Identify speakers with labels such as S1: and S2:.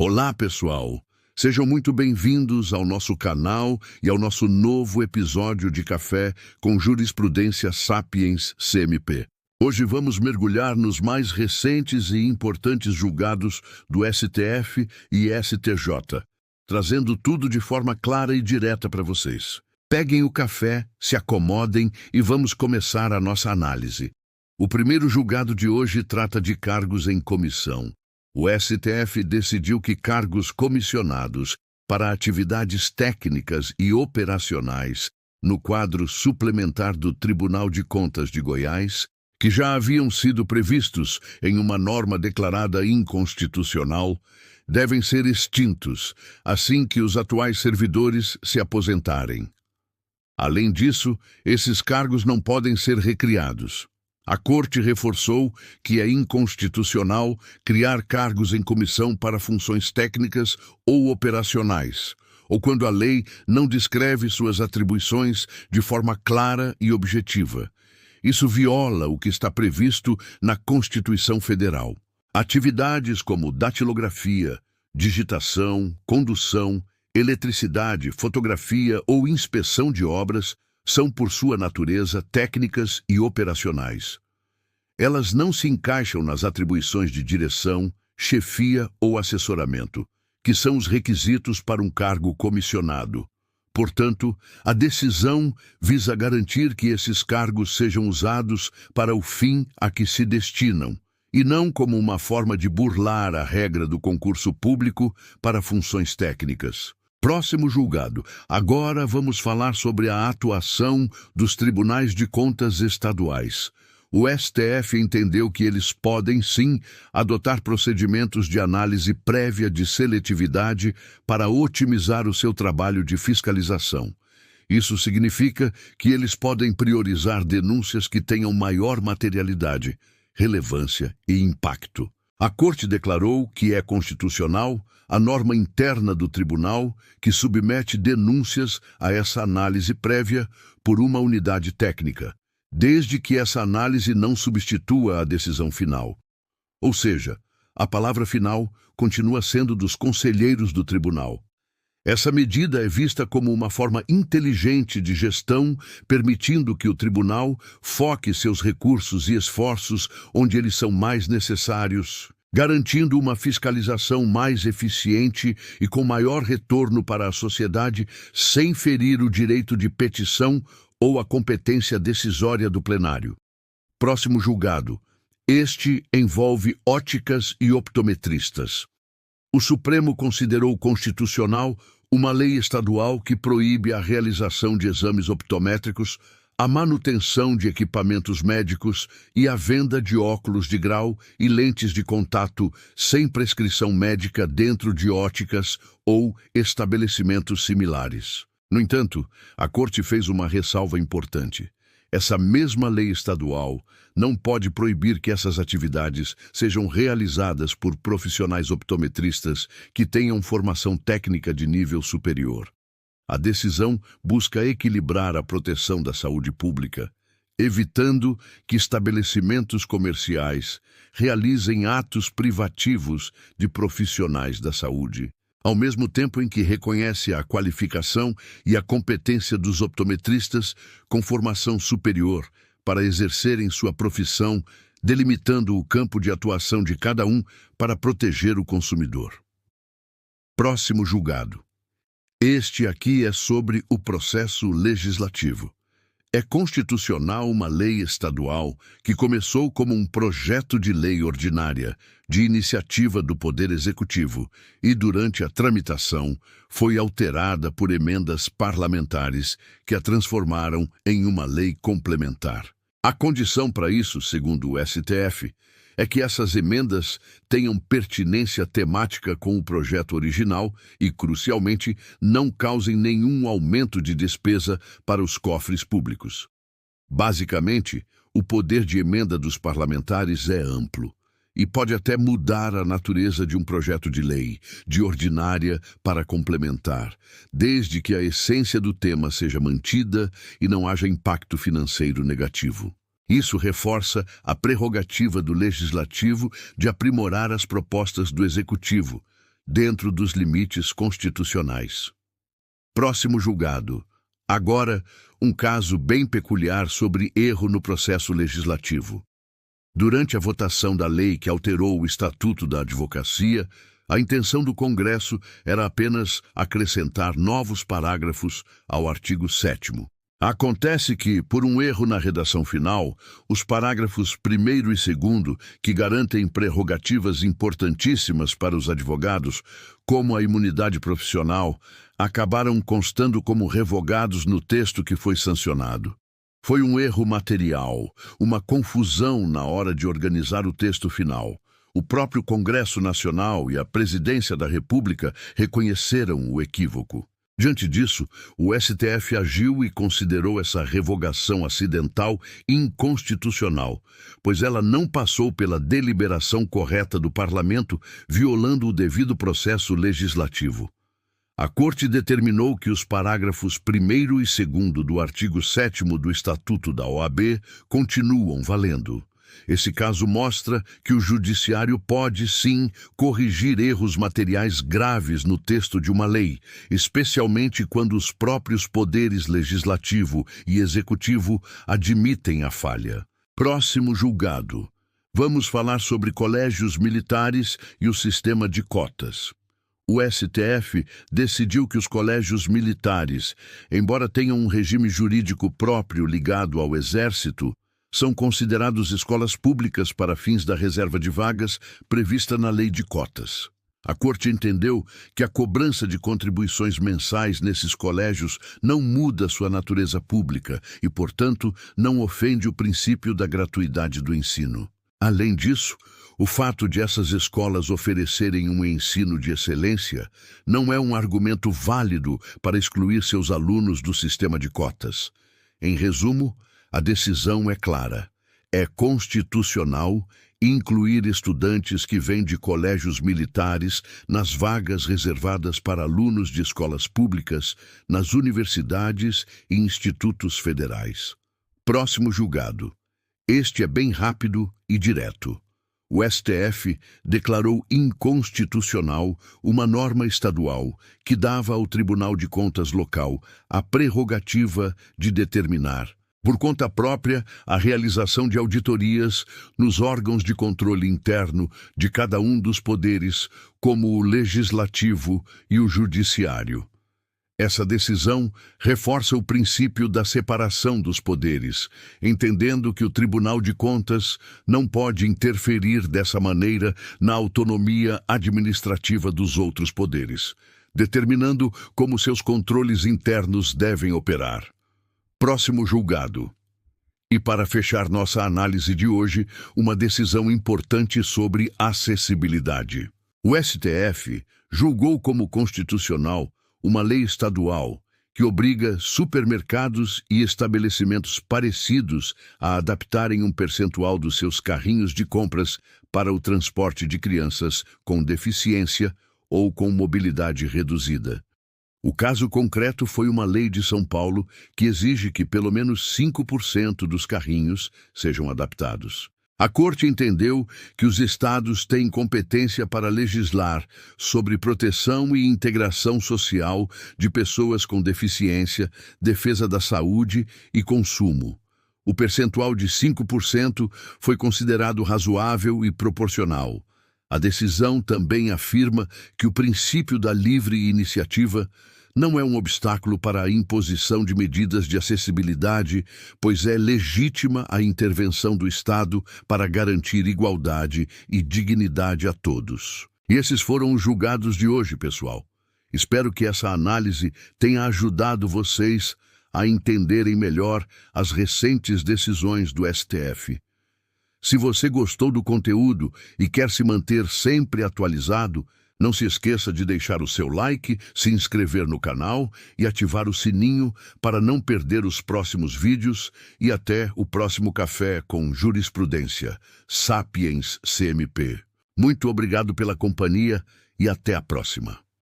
S1: Olá, pessoal! Sejam muito bem-vindos ao nosso canal e ao nosso novo episódio de Café com Jurisprudência Sapiens CMP. Hoje vamos mergulhar nos mais recentes e importantes julgados do STF e STJ, trazendo tudo de forma clara e direta para vocês. Peguem o café, se acomodem e vamos começar a nossa análise. O primeiro julgado de hoje trata de cargos em comissão. O STF decidiu que cargos comissionados para atividades técnicas e operacionais no quadro suplementar do Tribunal de Contas de Goiás, que já haviam sido previstos em uma norma declarada inconstitucional, devem ser extintos assim que os atuais servidores se aposentarem. Além disso, esses cargos não podem ser recriados. A Corte reforçou que é inconstitucional criar cargos em comissão para funções técnicas ou operacionais, ou quando a lei não descreve suas atribuições de forma clara e objetiva. Isso viola o que está previsto na Constituição Federal. Atividades como datilografia, digitação, condução, eletricidade, fotografia ou inspeção de obras são, por sua natureza, técnicas e operacionais. Elas não se encaixam nas atribuições de direção, chefia ou assessoramento, que são os requisitos para um cargo comissionado. Portanto, a decisão visa garantir que esses cargos sejam usados para o fim a que se destinam, e não como uma forma de burlar a regra do concurso público para funções técnicas. Próximo julgado. Agora vamos falar sobre a atuação dos tribunais de contas estaduais. O STF entendeu que eles podem, sim, adotar procedimentos de análise prévia de seletividade para otimizar o seu trabalho de fiscalização. Isso significa que eles podem priorizar denúncias que tenham maior materialidade, relevância e impacto. A Corte declarou que é constitucional a norma interna do tribunal que submete denúncias a essa análise prévia por uma unidade técnica, desde que essa análise não substitua a decisão final. Ou seja, a palavra final continua sendo dos conselheiros do tribunal. Essa medida é vista como uma forma inteligente de gestão, permitindo que o tribunal foque seus recursos e esforços onde eles são mais necessários, garantindo uma fiscalização mais eficiente e com maior retorno para a sociedade, sem ferir o direito de petição ou a competência decisória do plenário. Próximo julgado. Este envolve óticas e optometristas. O Supremo considerou constitucional uma lei estadual que proíbe a realização de exames optométricos, a manutenção de equipamentos médicos e a venda de óculos de grau e lentes de contato sem prescrição médica dentro de óticas ou estabelecimentos similares. No entanto, a Corte fez uma ressalva importante. Essa mesma lei estadual não pode proibir que essas atividades sejam realizadas por profissionais optometristas que tenham formação técnica de nível superior. A decisão busca equilibrar a proteção da saúde pública, evitando que estabelecimentos comerciais realizem atos privativos de profissionais da saúde, ao mesmo tempo em que reconhece a qualificação e a competência dos optometristas com formação superior para exercerem sua profissão, delimitando o campo de atuação de cada um para proteger o consumidor. Próximo julgado. Este aqui é sobre o processo legislativo. É constitucional uma lei estadual que começou como um projeto de lei ordinária, de iniciativa do Poder Executivo, e durante a tramitação foi alterada por emendas parlamentares que a transformaram em uma lei complementar. A condição para isso, segundo o STF, é que essas emendas tenham pertinência temática com o projeto original e, crucialmente, não causem nenhum aumento de despesa para os cofres públicos. Basicamente, o poder de emenda dos parlamentares é amplo e pode até mudar a natureza de um projeto de lei, de ordinária para complementar, desde que a essência do tema seja mantida e não haja impacto financeiro negativo. Isso reforça a prerrogativa do Legislativo de aprimorar as propostas do Executivo, dentro dos limites constitucionais. Próximo julgado. Agora, um caso bem peculiar sobre erro no processo legislativo. Durante a votação da lei que alterou o Estatuto da Advocacia, a intenção do Congresso era apenas acrescentar novos parágrafos ao artigo 7º. Acontece que, por um erro na redação final, os parágrafos 1º e 2º, que garantem prerrogativas importantíssimas para os advogados, como a imunidade profissional, acabaram constando como revogados no texto que foi sancionado. Foi um erro material, uma confusão na hora de organizar o texto final. O próprio Congresso Nacional e a Presidência da República reconheceram o equívoco. Diante disso, o STF agiu e considerou essa revogação acidental inconstitucional, pois ela não passou pela deliberação correta do Parlamento, violando o devido processo legislativo. A Corte determinou que os parágrafos 1º e 2º do artigo 7º do Estatuto da OAB continuam valendo. Esse caso mostra que o Judiciário pode, sim, corrigir erros materiais graves no texto de uma lei, especialmente quando os próprios poderes legislativo e executivo admitem a falha. Próximo julgado. Vamos falar sobre colégios militares e o sistema de cotas. O STF decidiu que os colégios militares, embora tenham um regime jurídico próprio ligado ao Exército, são considerados escolas públicas para fins da reserva de vagas prevista na Lei de Cotas. A Corte entendeu que a cobrança de contribuições mensais nesses colégios não muda sua natureza pública e, portanto, não ofende o princípio da gratuidade do ensino. Além disso, o fato de essas escolas oferecerem um ensino de excelência não é um argumento válido para excluir seus alunos do sistema de cotas. Em resumo, a decisão é clara. É constitucional incluir estudantes que vêm de colégios militares nas vagas reservadas para alunos de escolas públicas, nas universidades e institutos federais. Próximo julgado. Este é bem rápido e direto. O STF declarou inconstitucional uma norma estadual que dava ao Tribunal de Contas local a prerrogativa de determinar, por conta própria, a realização de auditorias nos órgãos de controle interno de cada um dos poderes, como o legislativo e o judiciário. Essa decisão reforça o princípio da separação dos poderes, entendendo que o Tribunal de Contas não pode interferir dessa maneira na autonomia administrativa dos outros poderes, determinando como seus controles internos devem operar. Próximo julgado. E para fechar nossa análise de hoje, uma decisão importante sobre acessibilidade. O STF julgou como constitucional uma lei estadual que obriga supermercados e estabelecimentos parecidos a adaptarem um percentual dos seus carrinhos de compras para o transporte de crianças com deficiência ou com mobilidade reduzida. O caso concreto foi uma lei de São Paulo que exige que pelo menos 5% dos carrinhos sejam adaptados. A Corte entendeu que os estados têm competência para legislar sobre proteção e integração social de pessoas com deficiência, defesa da saúde e consumo. O percentual de 5% foi considerado razoável e proporcional. A decisão também afirma que o princípio da livre iniciativa não é um obstáculo para a imposição de medidas de acessibilidade, pois é legítima a intervenção do Estado para garantir igualdade e dignidade a todos. E esses foram os julgados de hoje, pessoal. Espero que essa análise tenha ajudado vocês a entenderem melhor as recentes decisões do STF. Se você gostou do conteúdo e quer se manter sempre atualizado, não se esqueça de deixar o seu like, se inscrever no canal e ativar o sininho para não perder os próximos vídeos e até o próximo Café com Jurisprudência, Sapiens CMP. Muito obrigado pela companhia e até a próxima.